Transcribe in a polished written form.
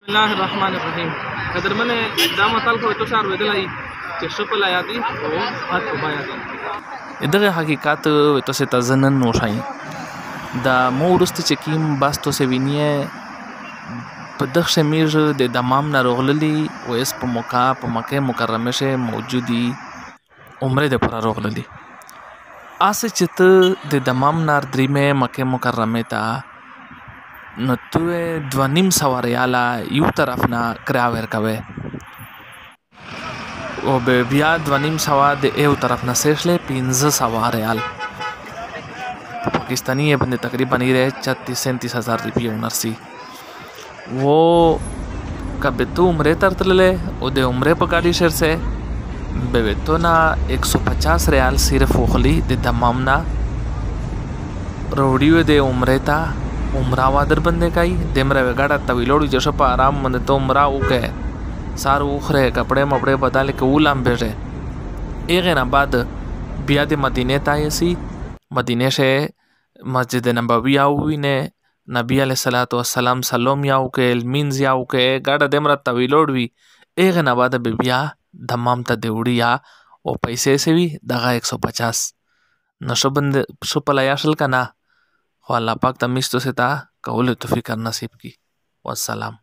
الله الرحمن الرحیم قدرمنې دا متل خو تو شار ودلای چې شپه لا یادي او هات په یادي دغه حقیقت تو سے تزنن نوشای دا مورست چې کیم باستو سے وینیه په دغه شمیر د دمام ناروغللی او اس په موقع په مکه مکرمه شه موجودی عمره د پر روغللی اسه چې د دمام نار دریمه مکه مکرمه تا نو تو 2.5 ریاله یو طرف نه کراور کوي او به بیا 2.5 د یو طرف نه سیشله 1500 ریال پاکستانی باندې تقریبا یې 36-37 हज़ार रुपये नरसी वो कभी तो उम्रे तरतले ओ दे उम्रे पकाली शहर से बेवेतो ना 150 रियाल सिर्फ ओखली दे दमामना रोडियो दे उम्रे ता उमरा वादर बंदे काई देमरे वेगाड़ा तविलोड़ी जैसे पा आराम मंदे तो उमरा उके सार उखरे कपड़े मपड़े बदले के उलाम भेजे एक ना बाद बिया दे मदीने तायसी मदीने से मस्जिद नबवी आउवी ने नबी अलैहिस्सलातु वस्सलाम सलाम याव के मीन्स याव के गाड़ा देमरा तविलोड़वी एक ना बाद बिया दमाम ता देउड़िया ओ पैसे से भी दगा 150 नशो बंद सुपलायाशल का ना अल्लाह पाक तमिस तो से ता कौल तो फिकर नसीब की वस्सलाम।